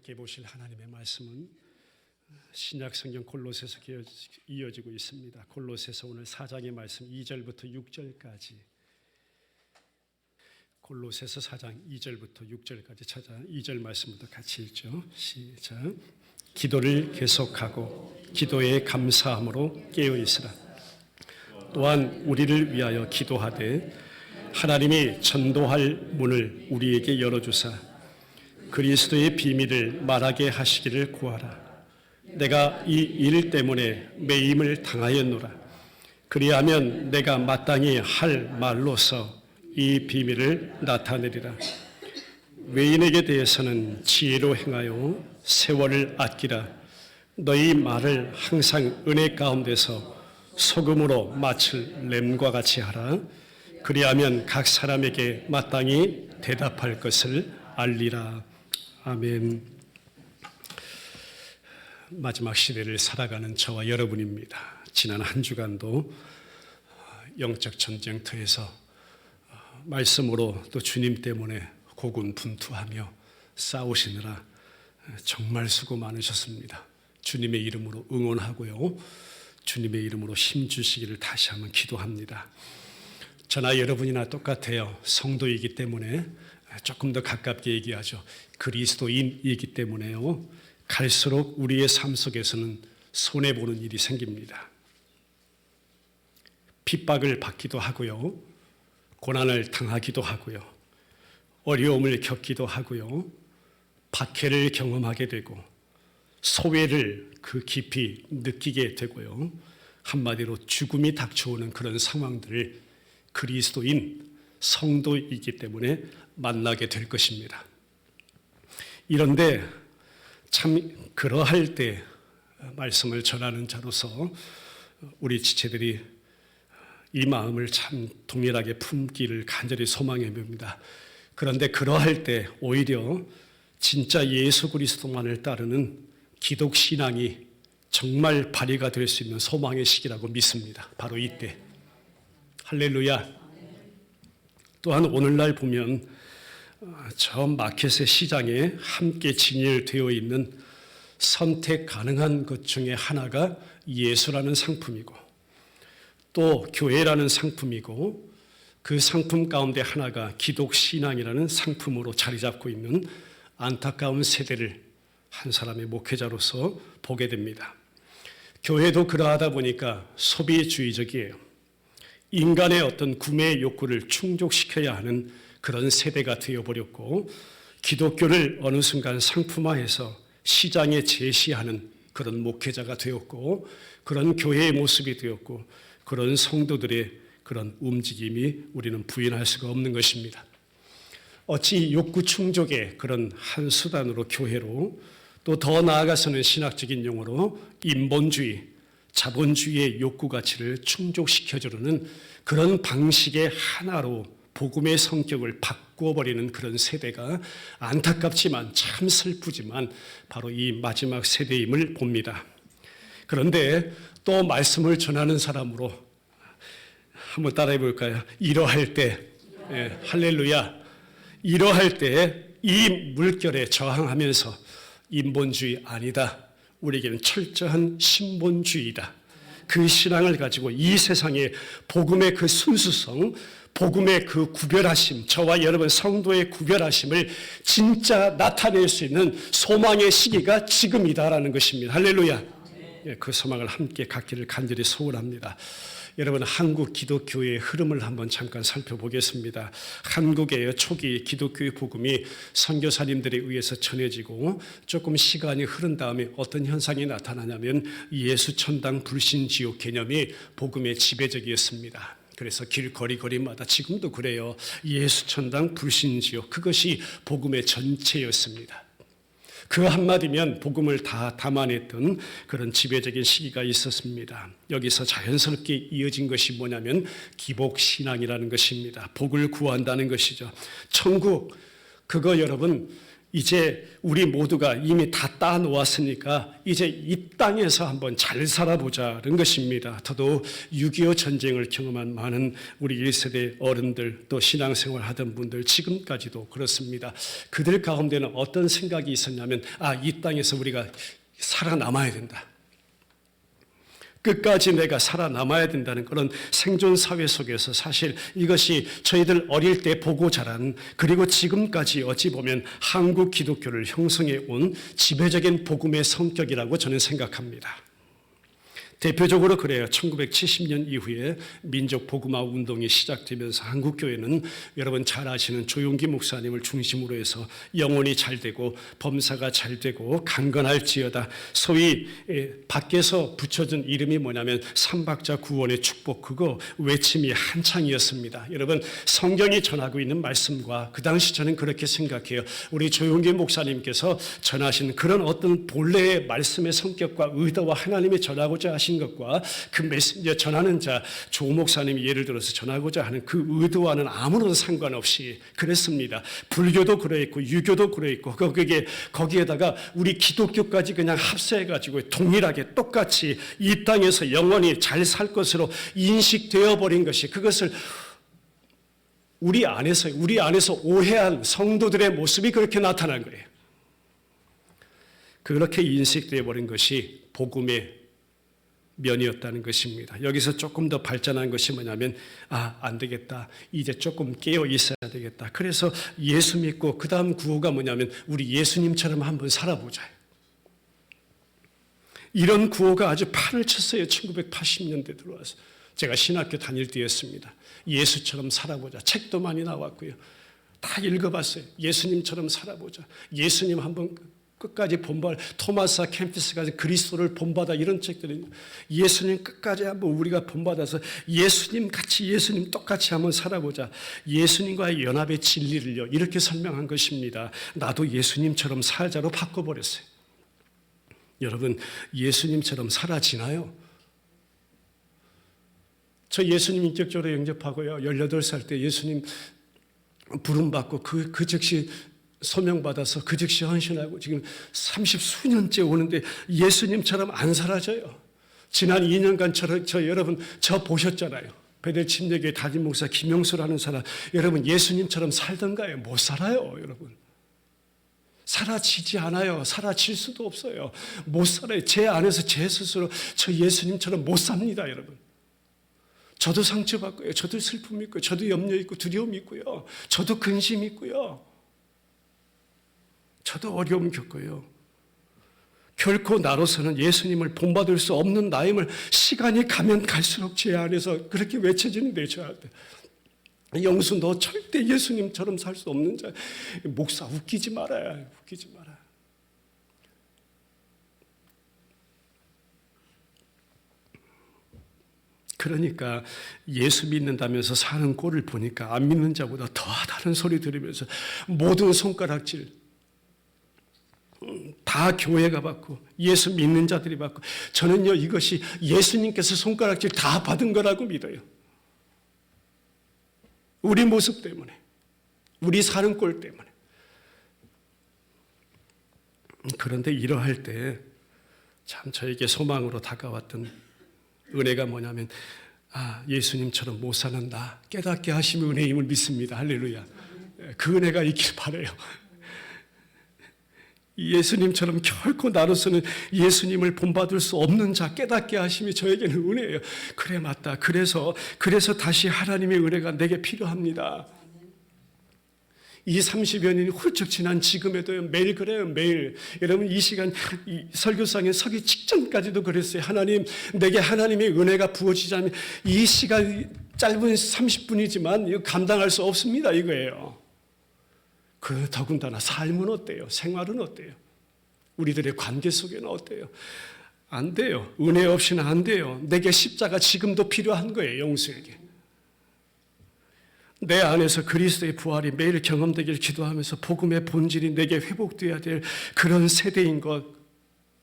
함께 보실 하나님의 말씀은 신약 성경 골로새서 이어지고 있습니다. 골로새서 오늘 4장의 말씀 2절부터 6절까지, 골로새서 4장 2절부터 6절까지 찾아 2절 말씀부터 같이 읽죠. 시작. 기도를 계속하고 기도에 감사함으로 깨어 있으라. 또한 우리를 위하여 기도하되 하나님이 전도할 문을 우리에게 열어주사 그리스도의 비밀을 말하게 하시기를 구하라. 내가 이 일 때문에 매임을 당하였노라. 그리하면 내가 마땅히 할 말로서 이 비밀을 나타내리라. 외인에게 대해서는 지혜로 행하여 세월을 아끼라. 너희 말을 항상 은혜 가운데서 소금으로 마칠 램과 같이 하라. 그리하면 각 사람에게 마땅히 대답할 것을 알리라. 아멘. 마지막 시대를 살아가는 저와 여러분입니다. 지난 한 주간도 영적 전쟁터에서 말씀으로 또 주님 때문에 고군분투하며 싸우시느라 정말 수고 많으셨습니다. 주님의 이름으로 응원하고요, 주님의 이름으로 힘주시기를 다시 한번 기도합니다. 저나 여러분이나 똑같아요. 성도이기 때문에 조금 더 가깝게 얘기하죠. 그리스도인이기 때문에요, 갈수록 우리의 삶 속에서는 손해보는 일이 생깁니다. 핍박을 받기도 하고요, 고난을 당하기도 하고요, 어려움을 겪기도 하고요, 박해를 경험하게 되고 소외를 그 깊이 느끼게 되고요, 한마디로 죽음이 닥쳐오는 그런 상황들을 그리스도인 성도이기 때문에 만나게 될 것입니다. 이런데 참 그러할 때 말씀을 전하는 자로서 우리 지체들이 이 마음을 참 동일하게 품기를 간절히 소망해 봅니다. 그런데 그러할 때 오히려 진짜 예수 그리스도만을 따르는 기독 신앙이 정말 발휘가 될 수 있는 소망의 시기라고 믿습니다. 바로 이때. 할렐루야. 또한 오늘날 보면 저 마켓의 시장에 함께 진열되어 있는 선택 가능한 것 중에 하나가 예수라는 상품이고, 또 교회라는 상품이고, 그 상품 가운데 하나가 기독 신앙이라는 상품으로 자리 잡고 있는 안타까운 세대를 한 사람의 목회자로서 보게 됩니다. 교회도 그러하다 보니까 소비주의적이에요. 인간의 어떤 구매 욕구를 충족시켜야 하는 그런 세대가 되어버렸고, 기독교를 어느 순간 상품화해서 시장에 제시하는 그런 목회자가 되었고, 그런 교회의 모습이 되었고, 그런 성도들의 그런 움직임이 우리는 부인할 수가 없는 것입니다. 어찌 욕구 충족의 그런 한 수단으로 교회로, 또 더 나아가서는 신학적인 용어로 인본주의, 자본주의의 욕구 가치를 충족시켜주려는 그런 방식의 하나로 복음의 성격을 바꿔버리는 그런 세대가 안타깝지만 참 슬프지만 바로 이 마지막 세대임을 봅니다. 그런데 또 말씀을 전하는 사람으로 한번 따라해 볼까요? 이러할 때, 할렐루야, 이러할 때 이 물결에 저항하면서 인본주의 아니다, 우리에게는 철저한 신본주의다, 그 신앙을 가지고 이 세상에 복음의 그 순수성, 복음의 그 구별하심, 저와 여러분 성도의 구별하심을 진짜 나타낼 수 있는 소망의 시기가 지금이다라는 것입니다. 할렐루야. 그 소망을 함께 갖기를 간절히 소원합니다. 여러분, 한국 기독교의 흐름을 한번 잠깐 살펴보겠습니다. 한국의 초기 기독교의 복음이 선교사님들에 의해서 전해지고 조금 시간이 흐른 다음에 어떤 현상이 나타나냐면 예수천당 불신지옥 개념이 복음의 지배적이었습니다. 그래서 길거리마다 지금도 그래요. 예수천당 불신지옥, 그것이 복음의 전체였습니다. 그 한마디면 복음을 다 담아냈던 그런 지배적인 시기가 있었습니다. 여기서 자연스럽게 이어진 것이 뭐냐면 기복신앙이라는 것입니다. 복을 구한다는 것이죠. 천국, 그거 여러분 이제 우리 모두가 이미 다 따놓았으니까 이제 이 땅에서 한번 잘 살아보자는 것입니다. 더더욱 6.25 전쟁을 경험한 많은 우리 1세대 어른들 또 신앙생활 하던 분들 지금까지도 그렇습니다. 그들 가운데는 어떤 생각이 있었냐면 이 땅에서 우리가 살아남아야 된다. 끝까지 내가 살아남아야 된다는 그런 생존 사회 속에서 사실 이것이 저희들 어릴 때 보고 자란 그리고 지금까지 어찌 보면 한국 기독교를 형성해 온 지배적인 복음의 성격이라고 저는 생각합니다. 대표적으로 그래요. 1970년 이후에 민족 복음화 운동이 시작되면서 한국 교회는 여러분 잘 아시는 조용기 목사님을 중심으로 해서 영혼이 잘 되고 범사가 잘 되고 강건할지어다. 소위 밖에서 붙여준 이름이 뭐냐면 삼박자 구원의 축복, 그거 외침이 한창이었습니다. 여러분 성경이 전하고 있는 말씀과 그 당시 저는 그렇게 생각해요. 우리 조용기 목사님께서 전하신 그런 어떤 본래의 말씀의 성격과 의도와 하나님이 전하고자 하신 것과 그 메시지 전하는 자 조 목사님이 예를 들어서 전하고자 하는 그 의도와는 아무런 상관없이 그랬습니다. 불교도 그랬고 유교도 그랬고 거기에다가 우리 기독교까지 그냥 합세해가지고 동일하게 똑같이 이 땅에서 영원히 잘 살 것으로 인식되어 버린 것이 그것을 우리 안에서 오해한 성도들의 모습이 그렇게 나타난 거예요. 그렇게 인식되어 버린 것이 복음의 면이었다는 것입니다. 여기서 조금 더 발전한 것이 뭐냐면 안 되겠다. 이제 조금 깨어 있어야 되겠다. 그래서 예수 믿고 그 다음 구호가 뭐냐면 우리 예수님처럼 한번 살아보자. 이런 구호가 아주 판을 쳤어요. 1980년대 들어와서. 제가 신학교 다닐 때였습니다. 예수처럼 살아보자. 책도 많이 나왔고요. 다 읽어봤어요. 예수님처럼 살아보자. 예수님 한번 끝까지 본받아, 토마스 캠피스가 그리스도를 본받아 이런 책들이 예수님 끝까지 한번 우리가 본받아서 예수님 같이 예수님 똑같이 한번 살아보자. 예수님과의 연합의 진리를요 이렇게 설명한 것입니다. 나도 예수님처럼 살자로 바꿔버렸어요. 여러분 예수님처럼 살아지나요? 저 예수님 인격적으로 영접하고요 18살 때 예수님 부름받고 그 즉시 소명받아서 그 즉시 헌신하고 지금 30수년째 오는데 예수님처럼 안 사라져요. 지난 2년간 여러분 저 보셨잖아요. 베델 침례교회 담임 목사 김영수라는 사람. 여러분 예수님처럼 살던가요? 못 살아요. 여러분. 사라지지 않아요. 사라질 수도 없어요. 못 살아요. 제 안에서 제 스스로 저 예수님처럼 못 삽니다. 여러분. 저도 상처받고요. 저도 슬픔이 있고요. 저도 염려 있고 두려움이 있고요. 저도 근심이 있고요. 저도 어려움 겪어요. 결코 나로서는 예수님을 본받을 수 없는 나임을 시간이 가면 갈수록 제 안에서 그렇게 외쳐지는데 저한테 영수 너 절대 예수님처럼 살 수 없는 자. 목사 웃기지 마라. 웃기지 마라. 그러니까 예수 믿는다면서 사는 꼴을 보니까 안 믿는 자보다 더하다는 소리 들으면서 모든 손가락질 다 교회가 받고 예수 믿는 자들이 받고 저는요 이것이 예수님께서 손가락질 다 받은 거라고 믿어요. 우리 모습 때문에 우리 사는 꼴 때문에. 그런데 이러할 때 참 저에게 소망으로 다가왔던 은혜가 뭐냐면 예수님처럼 못 사는 나 깨닫게 하시면 은혜의 힘을 믿습니다. 할렐루야. 그 은혜가 있길 바라요. 예수님처럼 결코 나로서는 예수님을 본받을 수 없는 자 깨닫게 하심이 저에게는 은혜예요. 그래 맞다. 그래서 다시 하나님의 은혜가 내게 필요합니다. 이 30여 년이 훌쩍 지난 지금에도 매일 그래요. 매일. 여러분 이 시간 이 설교상에 서기 직전까지도 그랬어요. 하나님 내게 하나님의 은혜가 부어지자면 이 시간 짧은 30분이지만 이거 감당할 수 없습니다. 이거예요. 그 더군다나 삶은 어때요? 생활은 어때요? 우리들의 관계 속에는 어때요? 안 돼요. 은혜 없이는 안 돼요. 내게 십자가 지금도 필요한 거예요. 영수에게. 내 안에서 그리스도의 부활이 매일 경험되길 기도하면서 복음의 본질이 내게 회복되어야 될 그런 세대인 것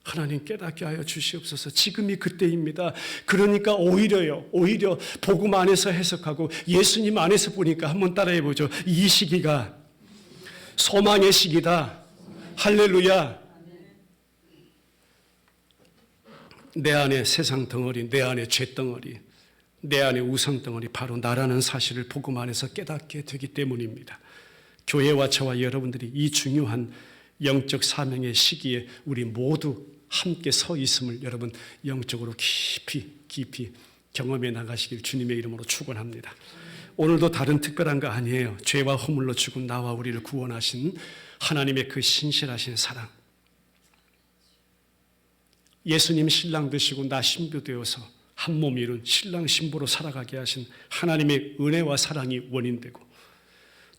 하나님 깨닫게 하여 주시옵소서. 지금이 그때입니다. 그러니까 오히려 복음 안에서 해석하고 예수님 안에서 보니까 한번 따라해 보죠. 이 시기가 소망의 시기다. 할렐루야. 내 안에 세상 덩어리, 내 안에 죄 덩어리, 내 안에 우상 덩어리, 바로 나라는 사실을 복음 안에서 깨닫게 되기 때문입니다. 교회와 저와 여러분들이 이 중요한 영적 사명의 시기에 우리 모두 함께 서 있음을 여러분 영적으로 깊이 경험해 나가시길 주님의 이름으로 축원합니다. 오늘도 다른 특별한 거 아니에요. 죄와 허물로 죽은 나와 우리를 구원하신 하나님의 그 신실하신 사랑, 예수님 신랑 되시고 나 신부 되어서 한 몸 이룬 신랑 신부로 살아가게 하신 하나님의 은혜와 사랑이 원인되고,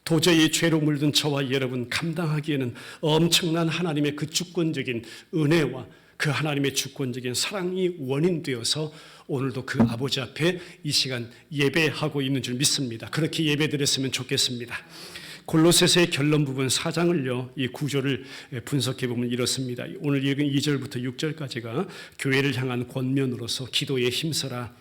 도저히 죄로 물든 저와 여러분 감당하기에는 엄청난 하나님의 그 주권적인 은혜와 그 하나님의 주권적인 사랑이 원인되어서 오늘도 그 아버지 앞에 이 시간 예배하고 있는 줄 믿습니다. 그렇게 예배드렸으면 좋겠습니다. 골로새서의 결론 부분 4장을요, 이 구조를 분석해 보면 이렇습니다. 오늘 읽은 2절부터 6절까지가 교회를 향한 권면으로서 기도에 힘써라.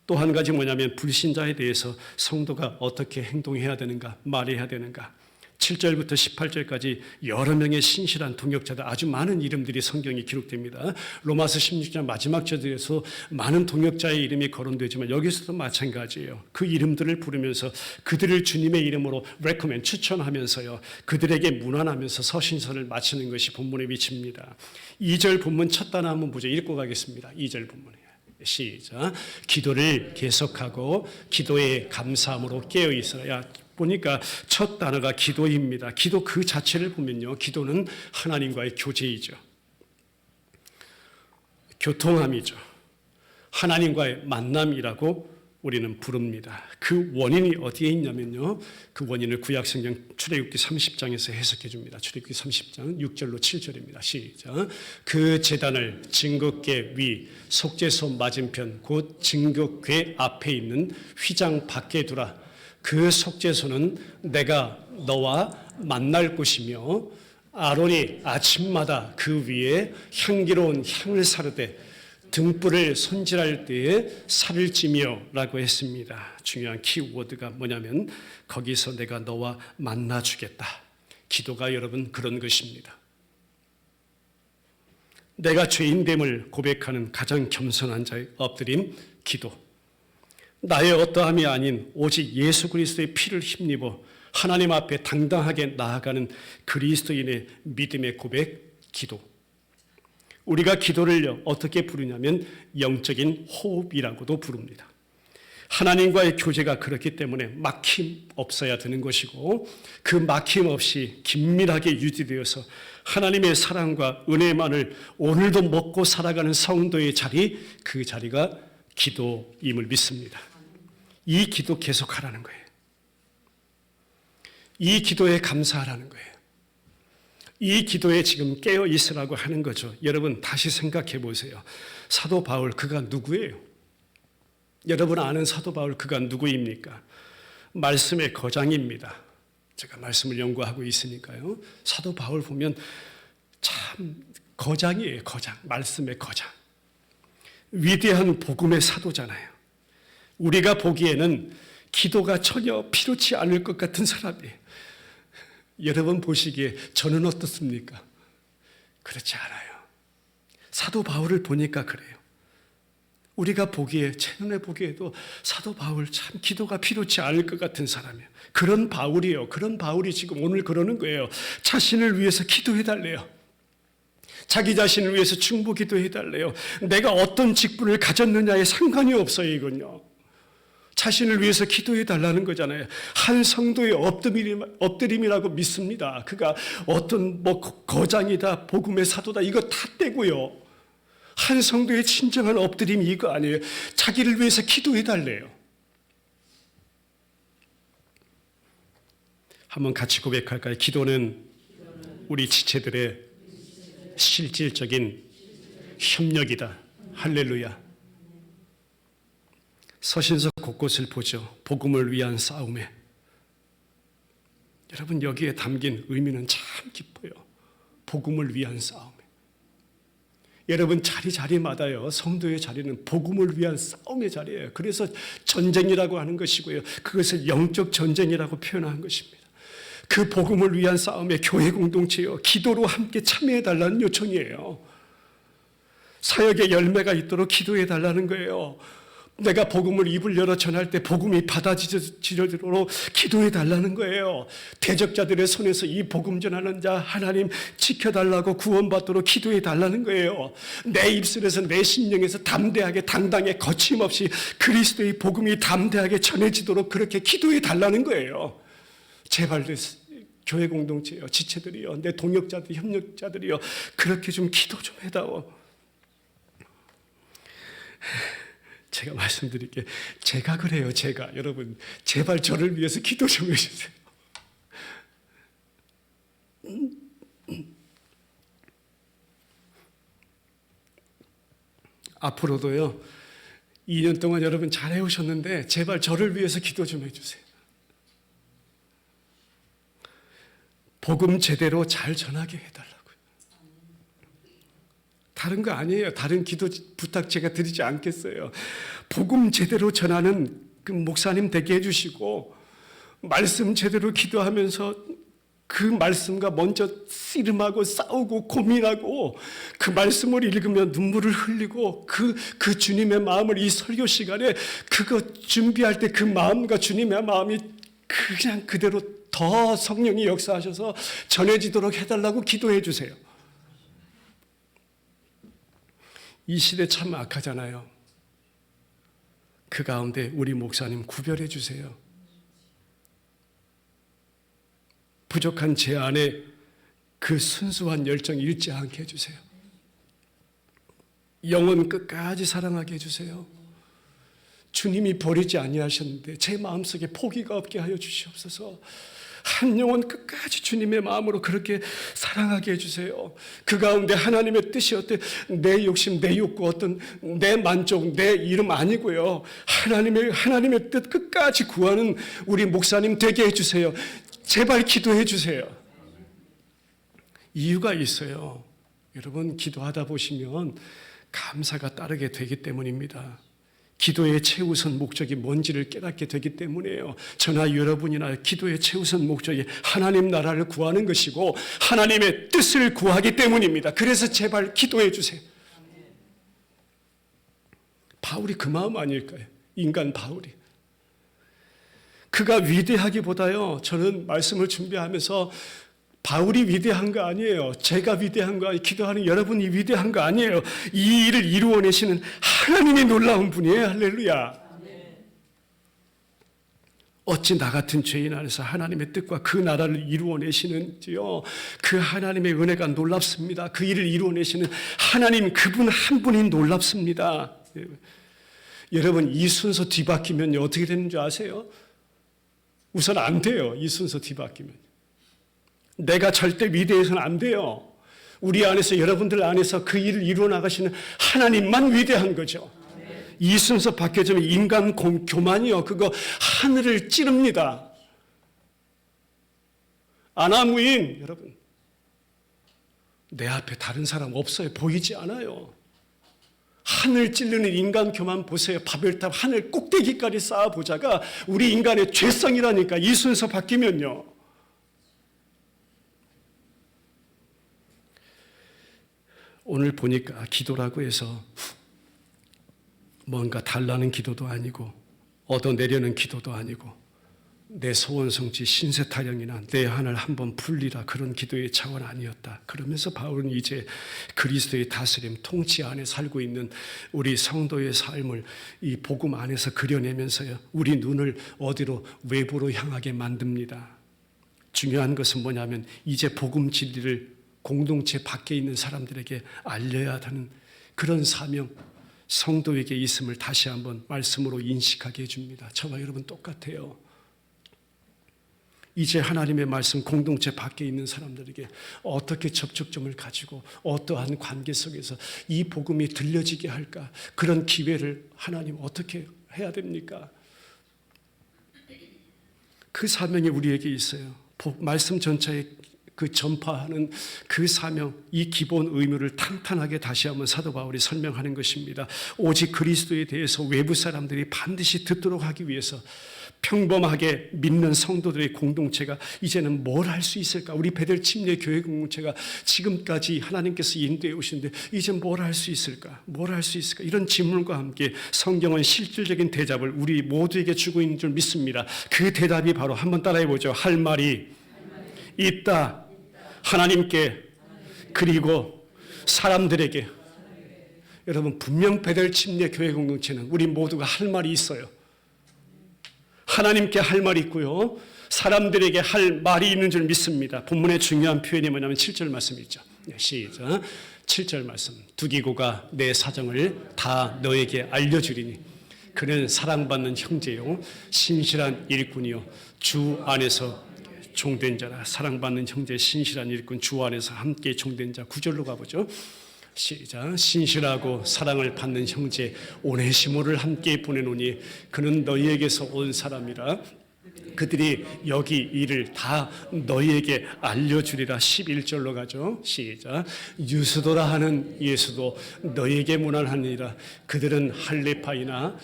또 한 가지 뭐냐면 불신자에 대해서 성도가 어떻게 행동해야 되는가, 말해야 되는가. 7절부터 18절까지 여러 명의 신실한 동역자들, 아주 많은 이름들이 성경에 기록됩니다. 로마서 16장 마지막 절에서 많은 동역자의 이름이 거론되지만 여기서도 마찬가지예요. 그 이름들을 부르면서 그들을 주님의 이름으로 recommend, 추천하면서요, 그들에게 문안하면서 서신서를 마치는 것이 본문의 위치입니다. 2절 본문 첫 단어 한번 보죠. 읽고 가겠습니다. 2절 본문이에요. 시작. 기도를 계속하고 기도에 감사함으로 깨어 있어야. 보니까 첫 단어가 기도입니다. 기도 그 자체를 보면요, 기도는 하나님과의 교제이죠. 교통함이죠. 하나님과의 만남이라고 우리는 부릅니다. 그 원인이 어디에 있냐면요, 그 원인을 구약성경 출애굽기 30장에서 해석해 줍니다. 출애굽기 30장 6절로 7절입니다. 시작. 그 제단을 증거궤 위 속죄소 맞은편 곧 증거궤 앞에 있는 휘장 밖에 두라. 그 속죄소는 내가 너와 만날 곳이며 아론이 아침마다 그 위에 향기로운 향을 사르되 등불을 손질할 때에 살을 찌며 라고 했습니다. 중요한 키워드가 뭐냐면 거기서 내가 너와 만나주겠다. 기도가 여러분 그런 것입니다. 내가 죄인됨을 고백하는 가장 겸손한 자의 엎드림 기도. 나의 어떠함이 아닌 오직 예수 그리스도의 피를 힘입어 하나님 앞에 당당하게 나아가는 그리스도인의 믿음의 고백, 기도. 우리가 기도를 어떻게 부르냐면 영적인 호흡이라고도 부릅니다. 하나님과의 교제가 그렇기 때문에 막힘 없어야 되는 것이고, 그 막힘 없이 긴밀하게 유지되어서 하나님의 사랑과 은혜만을 오늘도 먹고 살아가는 성도의 자리, 그 자리가 기도임을 믿습니다. 이 기도 계속하라는 거예요. 이 기도에 감사하라는 거예요. 이 기도에 지금 깨어 있으라고 하는 거죠. 여러분 다시 생각해 보세요. 사도 바울 그가 누구예요? 여러분 아는 사도 바울 그가 누구입니까? 말씀의 거장입니다. 제가 말씀을 연구하고 있으니까요. 사도 바울 보면 참 거장이에요. 거장. 말씀의 거장. 위대한 복음의 사도잖아요. 우리가 보기에는 기도가 전혀 필요치 않을 것 같은 사람이에요. 여러분 보시기에 저는 어떻습니까? 그렇지 않아요. 사도 바울을 보니까 그래요. 우리가 보기에, 제 눈에 보기에도 사도 바울 참 기도가 필요치 않을 것 같은 사람이에요. 그런 바울이에요. 그런 바울이 지금 오늘 그러는 거예요. 자신을 위해서 기도해달래요. 자기 자신을 위해서 충고 기도해달래요. 내가 어떤 직분을 가졌느냐에 상관이 없어요. 이건요, 자신을 위해서 기도해달라는 거잖아요. 한 성도의 엎드림이라고 믿습니다. 그가 어떤 거장이다, 복음의 사도다, 이거 다 떼고요. 한 성도의 진정한 엎드림이 이거 아니에요. 자기를 위해서 기도해달래요. 한번 같이 고백할까요? 기도는 우리 지체들의 실질적인 협력이다. 할렐루야. 서신서 곳곳을 보죠. 복음을 위한 싸움에. 여러분 여기에 담긴 의미는 참 깊어요. 복음을 위한 싸움에. 여러분 자리마다요, 성도의 자리는 복음을 위한 싸움의 자리예요. 그래서 전쟁이라고 하는 것이고요, 그것을 영적 전쟁이라고 표현한 것입니다. 그 복음을 위한 싸움에 교회 공동체여 기도로 함께 참여해달라는 요청이에요. 사역의 열매가 있도록 기도해달라는 거예요. 내가 복음을 입을 열어 전할 때 복음이 받아들여지도록 기도해달라는 거예요. 대적자들의 손에서 이 복음 전하는 자 하나님 지켜달라고 구원받도록 기도해달라는 거예요. 내 입술에서 내 심령에서 담대하게 당당히 거침없이 그리스도의 복음이 담대하게 전해지도록 그렇게 기도해달라는 거예요. 제발 교회 공동체요, 지체들이요, 내 동역자들, 협력자들이요, 그렇게 좀 기도 좀 해다오. 제가 말씀드릴게요. 제가 그래요. 제가. 여러분 제발 저를 위해서 기도 좀 해주세요. 앞으로도요 2년 동안 여러분 잘 해오셨는데 제발 저를 위해서 기도 좀 해주세요. 복음 제대로 잘 전하게 해달라고요. 다른 거 아니에요. 다른 기도 부탁 제가 드리지 않겠어요. 복음 제대로 전하는 그 목사님 되게 해주시고 말씀 제대로 기도하면서 그 말씀과 먼저 씨름하고 싸우고 고민하고 그 말씀을 읽으며 눈물을 흘리고 그 주님의 마음을 이 설교 시간에 그거 준비할 때 그 마음과 주님의 마음이 그냥 그대로 더 성령이 역사하셔서 전해지도록 해달라고 기도해 주세요. 이 시대 참 악하잖아요. 그 가운데 우리 목사님 구별해 주세요. 부족한 제 안에 그 순수한 열정 잃지 않게 해주세요. 영혼 끝까지 사랑하게 해주세요. 주님이 버리지 아니하셨는데 제 마음속에 포기가 없게 하여 주시옵소서. 한 영혼 끝까지 주님의 마음으로 그렇게 사랑하게 해주세요. 그 가운데 하나님의 뜻이 어때? 내 욕심, 내 욕구, 어떤 내 만족, 내 이름 아니고요. 하나님의 뜻 끝까지 구하는 우리 목사님 되게 해주세요. 제발 기도해 주세요. 이유가 있어요. 여러분 기도하다 보시면 감사가 따르게 되기 때문입니다. 기도의 최우선 목적이 뭔지를 깨닫게 되기 때문이에요. 저나 여러분이나 기도의 최우선 목적이 하나님 나라를 구하는 것이고 하나님의 뜻을 구하기 때문입니다. 그래서 제발 기도해 주세요. 바울이 그 마음 아닐까요? 인간 바울이. 그가 위대하기보다요, 저는 말씀을 준비하면서 바울이 위대한 거 아니에요. 제가 위대한 거 아니에요. 기도하는 여러분이 위대한 거 아니에요. 이 일을 이루어내시는 하나님이 놀라운 분이에요. 할렐루야. 어찌 나 같은 죄인 안에서 하나님의 뜻과 그 나라를 이루어내시는지요. 그 하나님의 은혜가 놀랍습니다. 그 일을 이루어내시는 하나님 그분 한 분이 놀랍습니다. 여러분 이 순서 뒤바뀌면 어떻게 되는 줄 아세요? 우선 안 돼요. 이 순서 뒤바뀌면. 내가 절대 위대해서는 안 돼요. 우리 안에서 여러분들 안에서 그 일을 이루어 나가시는 하나님만 위대한 거죠. 이 순서 바뀌어지면 인간 교만이요. 그거 하늘을 찌릅니다. 아나무인 여러분. 내 앞에 다른 사람 없어요. 보이지 않아요. 하늘 찌르는 인간 교만 보세요. 바벨탑 하늘 꼭대기까지 쌓아보자가 우리 인간의 죄성이라니까. 이 순서 바뀌면요. 오늘 보니까 기도라고 해서 뭔가 달라는 기도도 아니고 얻어내려는 기도도 아니고 내 소원성취 신세타령이나 내 하늘 한번 풀리라 그런 기도의 차원 아니었다. 그러면서 바울은 이제 그리스도의 다스림 통치 안에 살고 있는 우리 성도의 삶을 이 복음 안에서 그려내면서요. 우리 눈을 어디로 외부로 향하게 만듭니다. 중요한 것은 뭐냐면 이제 복음 진리를 공동체 밖에 있는 사람들에게 알려야 하는 그런 사명, 성도에게 있음을 다시 한번 말씀으로 인식하게 해줍니다. 저와 여러분 똑같아요. 이제 하나님의 말씀 공동체 밖에 있는 사람들에게 어떻게 접촉점을 가지고 어떠한 관계 속에서 이 복음이 들려지게 할까? 그런 기회를 하나님 어떻게 해야 됩니까? 그 사명이 우리에게 있어요. 말씀 전체에 그 전파하는 그 사명, 이 기본 의무를 탄탄하게 다시 한번 사도 바울이 설명하는 것입니다. 오직 그리스도에 대해서 외부 사람들이 반드시 듣도록 하기 위해서 평범하게 믿는 성도들의 공동체가 이제는 뭘 할 수 있을까? 우리 베델 침례 교회 공동체가 지금까지 하나님께서 인도해 오시는데 이제 뭘 할 수 있을까? 뭘 할 수 있을까? 이런 질문과 함께 성경은 실질적인 대답을 우리 모두에게 주고 있는 줄 믿습니다. 그 대답이 바로 한번 따라해 보죠. 할 말이 있다. 하나님께 그리고 사람들에게. 여러분, 분명 베델 침례 교회 공동체는 우리 모두가 할 말이 있어요. 하나님께 할 말이 있고요, 사람들에게 할 말이 있는 줄 믿습니다. 본문의 중요한 표현이 뭐냐면 7절 말씀이죠. 시작. 7절 말씀. 두기고가 내 사정을 다 너에게 알려주리니 그는 사랑받는 형제요 신실한 일꾼이요 주 안에서 종된 자라. 사랑받는 형제, 신실한 일꾼, 주 안에서 함께 종된 자. 9절로 가보죠. 시작. 신실하고 사랑을 받는 형제 오네시모를 함께 보내노니 그는 너희에게서 온 사람이라. 그들이 여기 일을 다 너희에게 알려주리라. 11절로 가죠. 시작. 유스도라 하는 예수도 너희에게 문안하니라. 그들은 할레파이나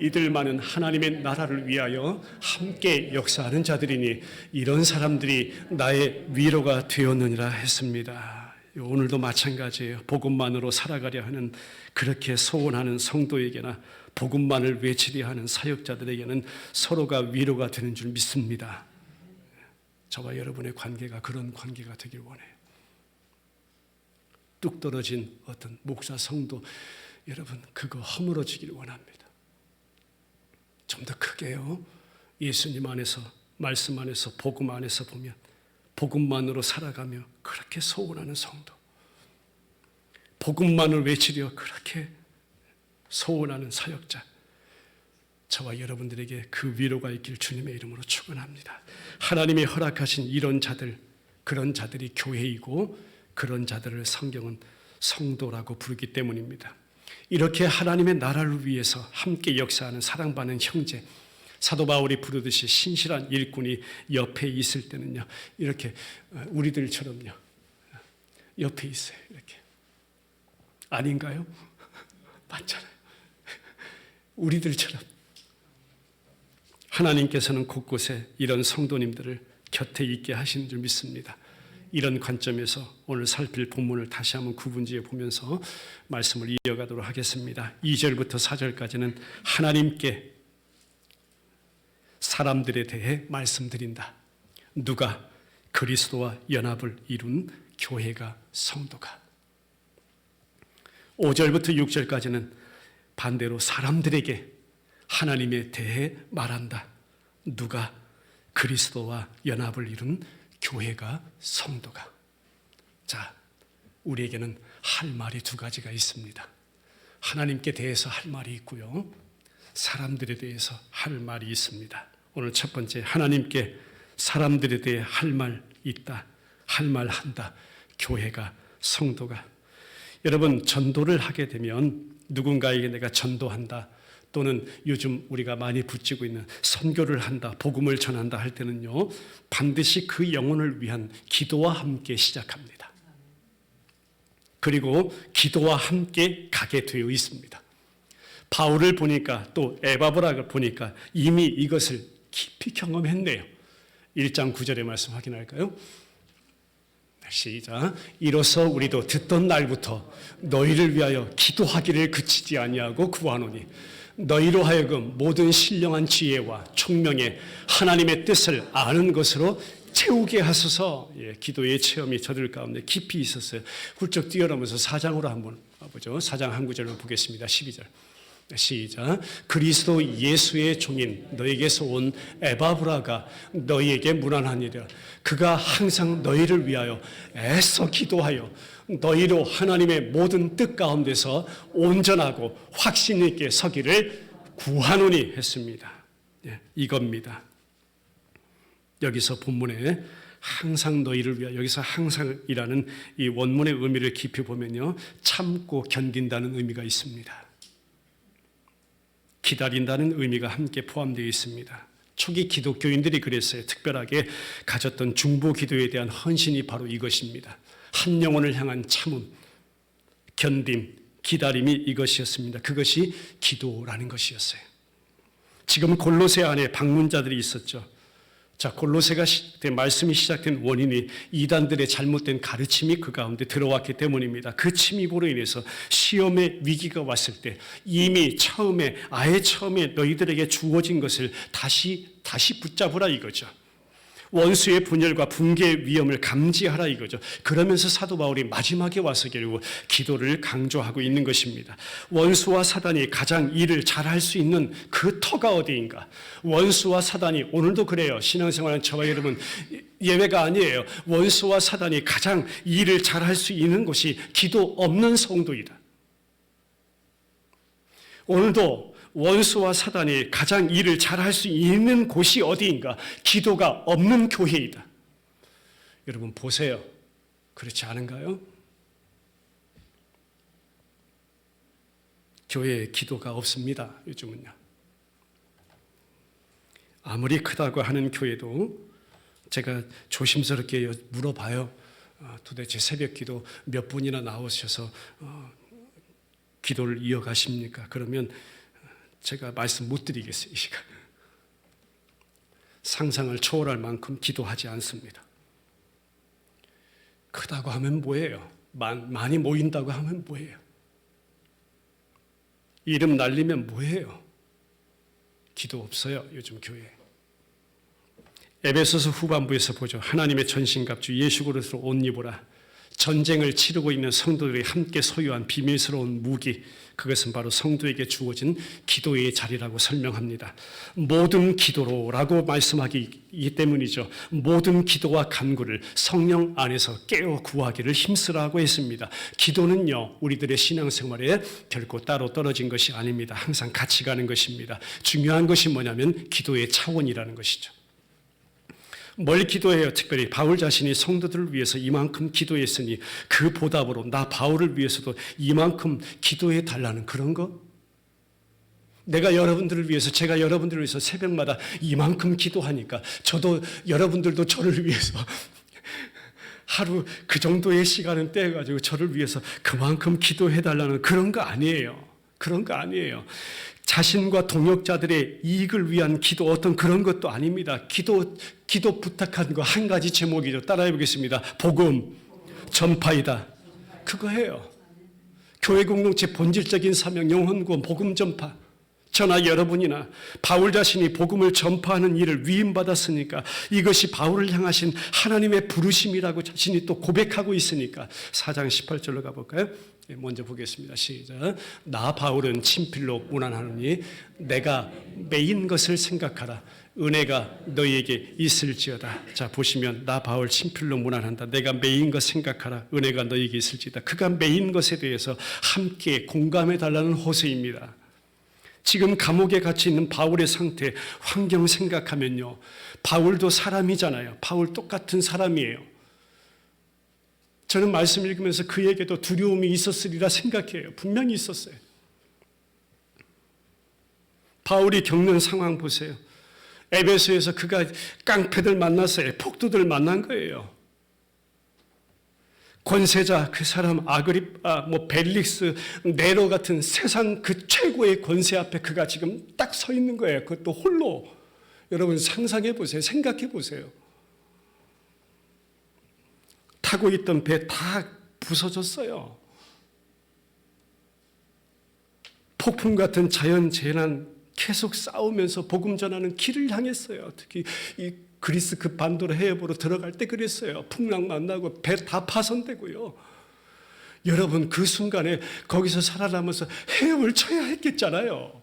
이들만은 하나님의 나라를 위하여 함께 역사하는 자들이니 이런 사람들이 나의 위로가 되었느니라 했습니다. 오늘도 마찬가지예요. 복음만으로 살아가려 하는, 그렇게 소원하는 성도에게나 복음만을 외치려 하는 사역자들에게는 서로가 위로가 되는 줄 믿습니다. 저와 여러분의 관계가 그런 관계가 되길 원해요. 뚝 떨어진 어떤 목사, 성도, 여러분 그거 허물어지길 원합니다. 좀 더 크게요. 예수님 안에서, 말씀 안에서, 복음 안에서 보면 복음만으로 살아가며 그렇게 소원하는 성도, 복음만을 외치려 그렇게 소원하는 사역자, 저와 여러분들에게 그 위로가 있길 주님의 이름으로 축원합니다. 하나님이 허락하신 이런 자들, 그런 자들이 교회이고 그런 자들을 성경은 성도라고 부르기 때문입니다. 이렇게 하나님의 나라를 위해서 함께 역사하는 사랑받는 형제, 사도 바울이 부르듯이 신실한 일꾼이 옆에 있을 때는요, 이렇게 우리들처럼요, 옆에 있어요. 이렇게. 아닌가요? 맞잖아요. 우리들처럼. 하나님께서는 곳곳에 이런 성도님들을 곁에 있게 하시는 줄 믿습니다. 이런 관점에서 오늘 살필 본문을 다시 한번 구분지어 보면서 말씀을 이어가도록 하겠습니다. 2절부터 4절까지는 하나님께 사람들에 대해 말씀드린다. 누가? 그리스도와 연합을 이룬 교회가, 성도가. 5절부터 6절까지는 반대로 사람들에게 하나님에 대해 말한다. 누가? 그리스도와 연합을 이룬 교회가, 성도가. 자, 우리에게는 할 말이 두 가지가 있습니다. 하나님께 대해서 할 말이 있고요, 사람들에 대해서 할 말이 있습니다. 오늘 첫 번째, 하나님께 사람들에 대해 할 말 있다, 할 말 한다. 교회가, 성도가. 여러분, 전도를 하게 되면 누군가에게 내가 전도한다, 또는 요즘 우리가 많이 붙이고 있는 선교를 한다, 복음을 전한다 할 때는요, 반드시 그 영혼을 위한 기도와 함께 시작합니다. 그리고 기도와 함께 가게 되어 있습니다. 바울을 보니까, 또 에바브라를 보니까 이미 이것을 깊이 경험했네요. 1장 9절의 말씀 확인할까요? 시작. 이로써 우리도 듣던 날부터 너희를 위하여 기도하기를 그치지 아니하고 구하노니 너희로 하여금 모든 신령한 지혜와 총명에 하나님의 뜻을 아는 것으로 채우게 하소서. 기도의 체험이 저들 가운데 깊이 있었어요. 훌쩍 뛰어넘어서 4장으로 한번 보죠. 4장 한 구절을 보겠습니다. 12절. 시작. 그리스도 예수의 종인 너에게서 온 에바브라가 너희에게 문안하니라. 그가 항상 너희를 위하여 애써 기도하여 너희로 하나님의 모든 뜻 가운데서 온전하고 확신 있게 서기를 구하노니 했습니다. 이겁니다. 여기서 본문에 항상 너희를 위하여, 여기서 항상이라는 이 원문의 의미를 깊이 보면요, 참고 견딘다는 의미가 있습니다. 기다린다는 의미가 함께 포함되어 있습니다. 초기 기독교인들이 그랬어요. 특별하게 가졌던 중보 기도에 대한 헌신이 바로 이것입니다. 한 영혼을 향한 참음, 견딤, 기다림이 이것이었습니다. 그것이 기도라는 것이었어요. 지금 골로새 안에 방문자들이 있었죠. 자, 골로새가 말씀이 시작된 원인이 이단들의 잘못된 가르침이 그 가운데 들어왔기 때문입니다. 그 침입으로 인해서 시험의 위기가 왔을 때 이미 아예 처음에 너희들에게 주어진 것을 다시 붙잡으라 이거죠. 원수의 분열과 붕괴의 위험을 감지하라 이거죠. 그러면서 사도 바울이 마지막에 와서 결국 기도를 강조하고 있는 것입니다. 원수와 사단이 가장 일을 잘할 수 있는 그 터가 어디인가? 원수와 사단이 오늘도 그래요. 신앙생활은 저와 여러분 예외가 아니에요. 원수와 사단이 가장 일을 잘할 수 있는 곳이 기도 없는 성도이다. 오늘도 원수와 사단이 가장 일을 잘할 수 있는 곳이 어디인가? 기도가 없는 교회이다. 여러분 보세요. 그렇지 않은가요? 교회에 기도가 없습니다. 요즘은요. 아무리 크다고 하는 교회도 제가 조심스럽게 물어봐요. 도대체 새벽 기도 몇 분이나 나오셔서 기도를 이어가십니까? 그러면 제가 말씀 못 드리겠어요. 이 시간. 상상을 초월할 만큼 기도하지 않습니다. 크다고 하면 뭐예요? 많이 모인다고 하면 뭐예요? 이름 날리면 뭐예요? 기도 없어요. 요즘 교회에. 에베소서 후반부에서 보죠. 하나님의 전신갑주 예수 그리스도 옷 입으라. 전쟁을 치르고 있는 성도들이 함께 소유한 비밀스러운 무기, 그것은 바로 성도에게 주어진 기도의 자리라고 설명합니다. 모든 기도로라고 말씀하기 때문이죠. 모든 기도와 간구를 성령 안에서 깨어 구하기를 힘쓰라고 했습니다. 기도는요, 우리들의 신앙생활에 결코 따로 떨어진 것이 아닙니다. 항상 같이 가는 것입니다. 중요한 것이 뭐냐면 기도의 차원이라는 것이죠. 뭘 기도해요? 특별히 바울 자신이 성도들을 위해서 이만큼 기도했으니 그 보답으로 나 바울을 위해서도 이만큼 기도해 달라는 그런 거? 내가 여러분들을 위해서, 제가 여러분들을 위해서 새벽마다 이만큼 기도하니까 저도 여러분들도 저를 위해서 하루 그 정도의 시간은 떼가지고 저를 위해서 그만큼 기도해 달라는 그런 거 아니에요. 그런 거 아니에요. 자신과 동역자들의 이익을 위한 기도, 어떤 그런 것도 아닙니다. 기도 부탁한 거 한 가지 제목이죠. 따라해 보겠습니다. 복음 전파이다. 그거예요. 교회 공동체 본질적인 사명, 영혼 구원, 복음 전파. 저나 여러분이나 바울 자신이 복음을 전파하는 일을 위임받았으니까 이것이 바울을 향하신 하나님의 부르심이라고 자신이 또 고백하고 있으니까 4장 18절로 가볼까요? 먼저 보겠습니다. 시작. 나 바울은 친필로 문안하노니 내가 매인 것을 생각하라. 은혜가 너희에게 있을지어다. 자, 보시면 나 바울 친필로 문안한다. 내가 매인 것 생각하라. 은혜가 너희에게 있을지어다. 그가 매인 것에 대해서 함께 공감해 달라는 호소입니다. 지금 감옥에 갇혀 있는 바울의 상태, 환경 생각하면요, 바울도 사람이잖아요. 바울 똑같은 사람이에요. 저는 말씀 읽으면서 그에게도 두려움이 있었으리라 생각해요. 분명히 있었어요. 바울이 겪는 상황 보세요. 에베소에서 그가 깡패들 만났어요. 폭도들 만난 거예요. 권세자 그 사람 아그리파, 벨릭스, 네로 같은 세상 그 최고의 권세 앞에 그가 지금 딱 서 있는 거예요. 그것도 홀로. 여러분 상상해 보세요. 생각해 보세요. 타고 있던 배 다 부서졌어요. 폭풍 같은 자연재난 계속 싸우면서 복음 전하는 길을 향했어요. 특히 이 그리스 그 반도로 해협으로 들어갈 때 그랬어요. 풍랑 만나고 배 다 파손되고요. 여러분 그 순간에 거기서 살아남아서 헤엄을 쳐야 했겠잖아요.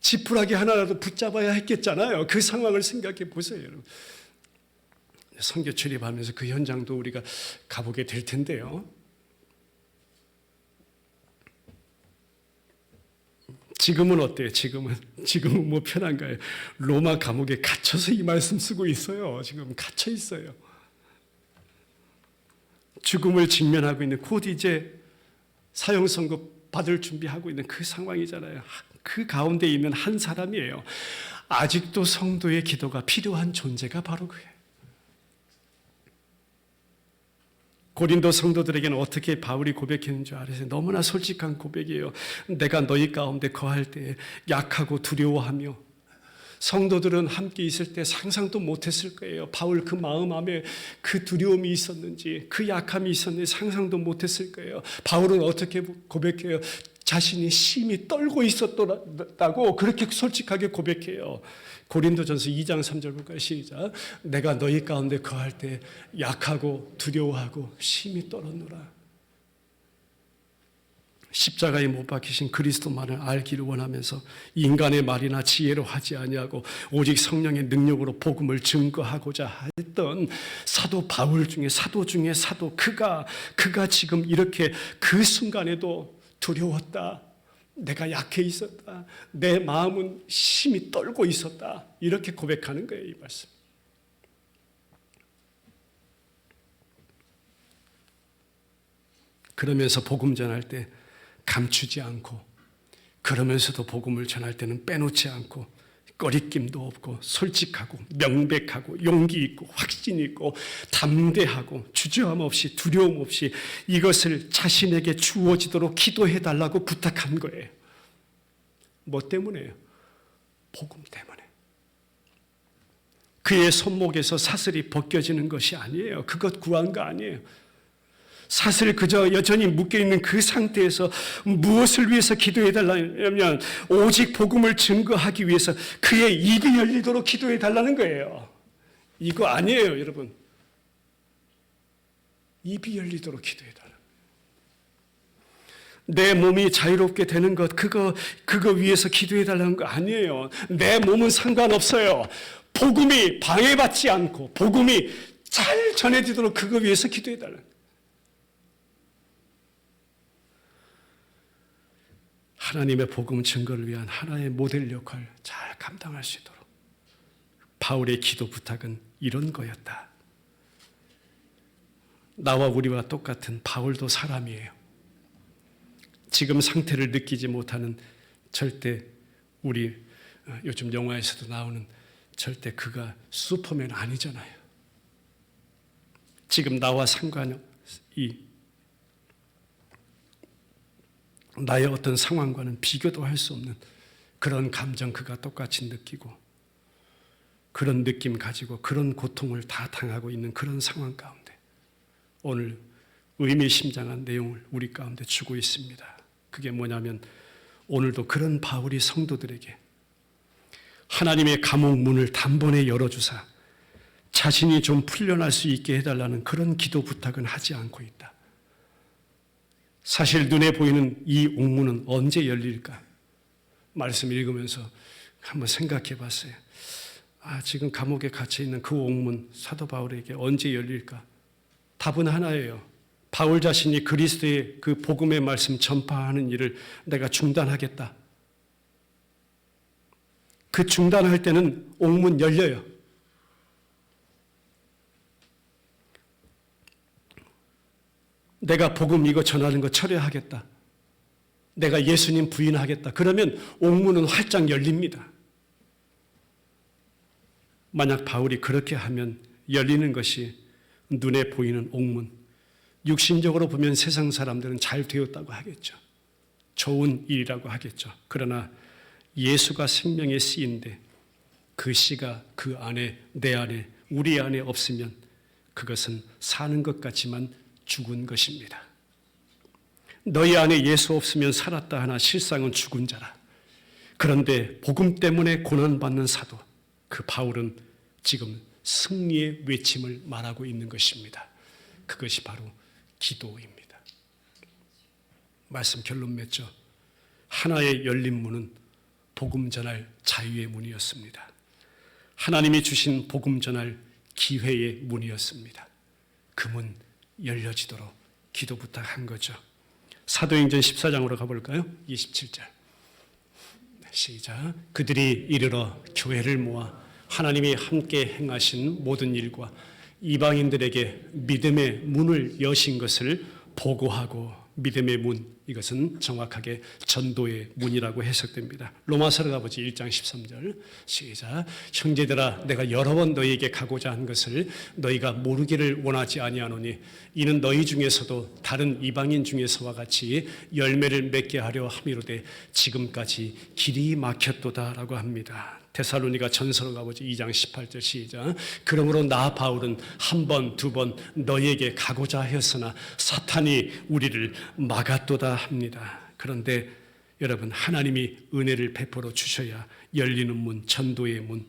지푸라기 하나라도 붙잡아야 했겠잖아요. 그 상황을 생각해 보세요. 여러분. 선교 출입하면서 그 현장도 우리가 가보게 될 텐데요. 지금은 어때요? 지금은 뭐 편한가요? 로마 감옥에 갇혀서 이 말씀 쓰고 있어요. 지금 갇혀 있어요. 죽음을 직면하고 있는, 곧 이제 사형 선고 받을 준비하고 있는 그 상황이잖아요. 그 가운데 있는 한 사람이에요. 아직도 성도의 기도가 필요한 존재가 바로 그예요. 고린도 성도들에게는 어떻게 바울이 고백했는 줄 아세요? 너무나 솔직한 고백이에요. 내가 너희 가운데 거할 때 약하고 두려워하며, 성도들은 함께 있을 때 상상도 못했을 거예요. 바울 그 마음 안에 그 두려움이 있었는지, 그 약함이 있었는지 상상도 못했을 거예요. 바울은 어떻게 고백해요? 자신이 심히 떨고 있었다고 그렇게 솔직하게 고백해요. 고린도전서 2장 3절 볼까요? 시작. 내가 너희 가운데 거할 때 약하고 두려워하고 심히 떨었노라. 십자가에 못 박히신 그리스도만을 알기를 원하면서 인간의 말이나 지혜로 하지 아니하고 오직 성령의 능력으로 복음을 증거하고자 했던 사도 바울 중에 사도 중에 사도, 그가 지금 이렇게 그 순간에도 두려웠다, 내가 약해 있었다, 내 마음은 심히 떨고 있었다, 이렇게 고백하는 거예요. 이 말씀. 그러면서 복음 전할 때 감추지 않고, 그러면서도 복음을 전할 때는 빼놓지 않고, 꺼리낌도 없고, 솔직하고 명백하고 용기 있고 확신 있고 담대하고 주저함 없이 두려움 없이 이것을 자신에게 주어지도록 기도해 달라고 부탁한 거예요. 뭐 때문에요? 복음 때문에. 그의 손목에서 사슬이 벗겨지는 것이 아니에요. 그것 구한 거 아니에요. 사슬 그저 여전히 묶여있는 그 상태에서 무엇을 위해서 기도해 달라면 오직 복음을 증거하기 위해서 그의 입이 열리도록 기도해 달라는 거예요. 이거 아니에요, 여러분. 입이 열리도록 기도해 달라. 내 몸이 자유롭게 되는 것, 그거 위해서 기도해 달라는 거 아니에요. 내 몸은 상관없어요. 복음이 방해받지 않고 복음이 잘 전해지도록 그거 위해서 기도해 달라는 거예요. 하나님의 복음 증거를 위한 하나의 모델 역할을 잘 감당할 수 있도록 바울의 기도 부탁은 이런 거였다. 나와 우리와 똑같은 바울도 사람이에요. 지금 상태를 느끼지 못하는, 절대 우리 요즘 영화에서도 나오는 절대 그가 슈퍼맨 아니잖아요. 지금 나와 상관이 나의 어떤 상황과는 비교도 할 수 없는 그런 감정 그가 똑같이 느끼고, 그런 느낌 가지고 그런 고통을 다 당하고 있는 그런 상황 가운데 오늘 의미심장한 내용을 우리 가운데 주고 있습니다. 그게 뭐냐면 오늘도 그런 바울이 성도들에게 하나님의 감옥 문을 단번에 열어주사 자신이 좀 풀려날 수 있게 해달라는 그런 기도 부탁은 하지 않고 있다. 사실 눈에 보이는 이 옥문은 언제 열릴까? 말씀 읽으면서 한번 생각해 봤어요. 지금 감옥에 갇혀 있는 그 옥문, 사도 바울에게 언제 열릴까? 답은 하나예요. 바울 자신이 그리스도의 그 복음의 말씀 전파하는 일을 내가 중단하겠다. 그 중단할 때는 옥문 열려요. 내가 복음 이거 전하는 거 철회하겠다. 내가 예수님 부인하겠다. 그러면 옥문은 활짝 열립니다. 만약 바울이 그렇게 하면 열리는 것이 눈에 보이는 옥문. 육신적으로 보면 세상 사람들은 잘 되었다고 하겠죠. 좋은 일이라고 하겠죠. 그러나 예수가 생명의 씨인데 그 씨가 그 안에, 내 안에, 우리 안에 없으면 그것은 사는 것 같지만 죽은 것입니다. 너희 안에 예수 없으면 살았다 하나 실상은 죽은 자라. 그런데 복음 때문에 고난받는 사도, 그 바울은 지금 승리의 외침을 말하고 있는 것입니다. 그것이 바로 기도입니다. 말씀 결론 맺죠. 하나의 열린 문은 복음 전할 자유의 문이었습니다. 하나님이 주신 복음 전할 기회의 문이었습니다. 그 문 열려지도록 기도 부탁한 거죠. 사도행전 14장으로 가볼까요? 27절 시작. 그들이 이르러 교회를 모아 하나님이 함께 행하신 모든 일과 이방인들에게 믿음의 문을 여신 것을 보고하고, 믿음의 문, 이것은 정확하게 전도의 문이라고 해석됩니다. 로마서로 가보지 1장 13절 시작. 형제들아 내가 여러 번 너희에게 가고자 한 것을 너희가 모르기를 원하지 아니하노니 이는 너희 중에서도 다른 이방인 중에서와 같이 열매를 맺게 하려 함이로되 지금까지 길이 막혔도다라고 합니다. 데살로니가 전서로 가보지 2장 18절 시작. 그러므로 나 바울은 한 번, 두 번 너희에게 가고자 하였으나 사탄이 우리를 막았도다 합니다. 그런데 여러분, 하나님이 은혜를 베풀어 주셔야 열리는 문, 전도의 문,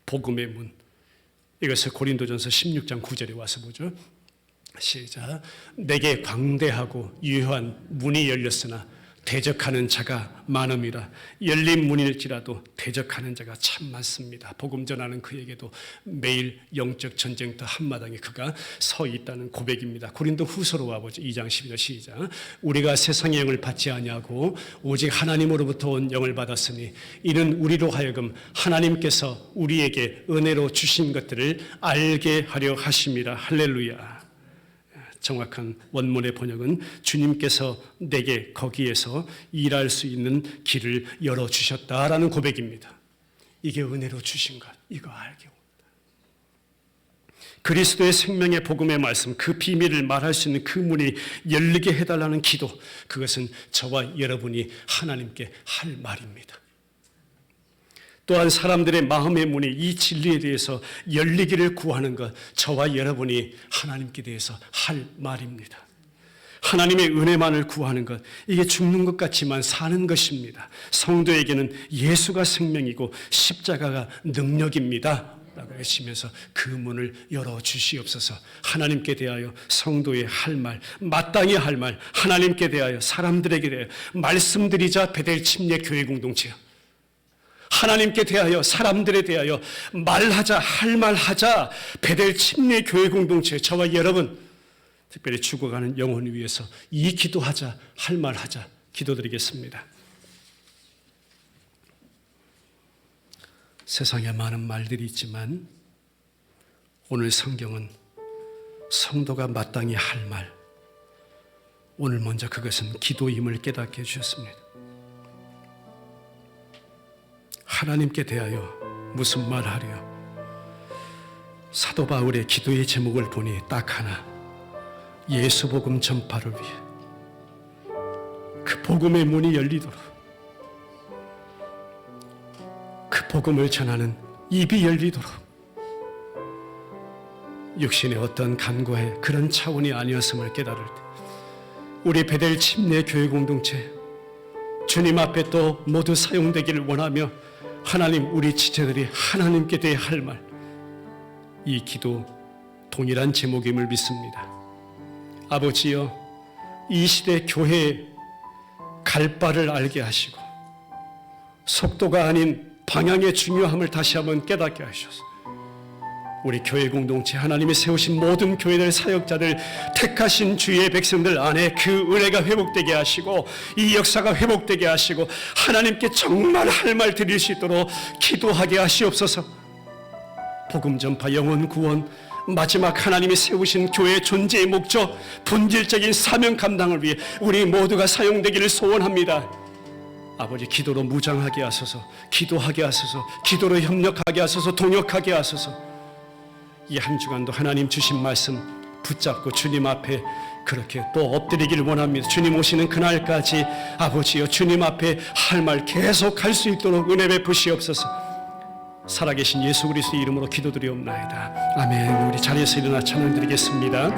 복음의 문. 이것을 고린도전서 16장 9절에 와서 보죠. 시작. 내게 광대하고 유효한 문이 열렸으나 대적하는 자가 많음이라. 열린 문일지라도 대적하는 자가 참 많습니다. 복음 전하는 그에게도 매일 영적 전쟁터 한마당에 그가 서 있다는 고백입니다. 고린도 후서로 와보죠. 2장 12절 시작. 우리가 세상의 영을 받지 아니하고 오직 하나님으로부터 온 영을 받았으니 이는 우리로 하여금 하나님께서 우리에게 은혜로 주신 것들을 알게 하려 하심이라. 할렐루야. 정확한 원문의 번역은 주님께서 내게 거기에서 일할 수 있는 길을 열어주셨다라는 고백입니다. 이게 은혜로 주신 것, 이거 알게 옵니다. 그리스도의 생명의 복음의 말씀, 그 비밀을 말할 수 있는 그 문이 열리게 해달라는 기도, 그것은 저와 여러분이 하나님께 할 말입니다. 또한 사람들의 마음의 문이 이 진리에 대해서 열리기를 구하는 것, 저와 여러분이 하나님께 대해서 할 말입니다. 하나님의 은혜만을 구하는 것, 이게 죽는 것 같지만 사는 것입니다. 성도에게는 예수가 생명이고 십자가가 능력입니다 라고 하시면서 그 문을 열어주시옵소서. 하나님께 대하여 성도의 할 말, 마땅히 할 말, 하나님께 대하여 사람들에게 대하여 말씀드리자 베델 침례 교회 공동체요. 하나님께 대하여 사람들에 대하여 말하자, 할 말하자. 베델 침례 교회 공동체 저와 여러분, 특별히 죽어가는 영혼을 위해서 이 기도하자, 할 말하자. 기도드리겠습니다. 세상에 많은 말들이 있지만 오늘 성경은 성도가 마땅히 할 말, 오늘 먼저 그것은 기도임을 깨닫게 해주셨습니다. 하나님께 대하여 무슨 말 하려? 사도 바울의 기도의 제목을 보니 딱 하나, 예수 복음 전파를 위해 그 복음의 문이 열리도록, 그 복음을 전하는 입이 열리도록, 육신의 어떤 간과의 그런 차원이 아니었음을 깨달을 때 우리 베델 침례 교회 공동체 주님 앞에 또 모두 사용되기를 원하며 하나님, 우리 지체들이 하나님께 대해 할 말, 이 기도 동일한 제목임을 믿습니다. 아버지여, 이 시대 교회의 갈 바를 알게 하시고 속도가 아닌 방향의 중요함을 다시 한번 깨닫게 하셔서 우리 교회 공동체, 하나님이 세우신 모든 교회들 사역자들, 택하신 주의 백성들 안에 그 은혜가 회복되게 하시고 이 역사가 회복되게 하시고 하나님께 정말 할 말 드릴 수 있도록 기도하게 하시옵소서. 복음 전파, 영혼 구원, 마지막 하나님이 세우신 교회의 존재의 목적, 본질적인 사명 감당을 위해 우리 모두가 사용되기를 소원합니다. 아버지, 기도로 무장하게 하소서, 기도하게 하소서, 기도로 협력하게 하소서, 동역하게 하소서. 이 한 주간도 하나님 주신 말씀 붙잡고 주님 앞에 그렇게 또 엎드리기를 원합니다. 주님 오시는 그날까지 아버지여, 주님 앞에 할 말 계속 할 수 있도록 은혜 베푸시옵소서. 살아계신 예수 그리스도의 이름으로 기도드리옵나이다. 아멘. 우리 자리에서 일어나 찬양 드리겠습니다.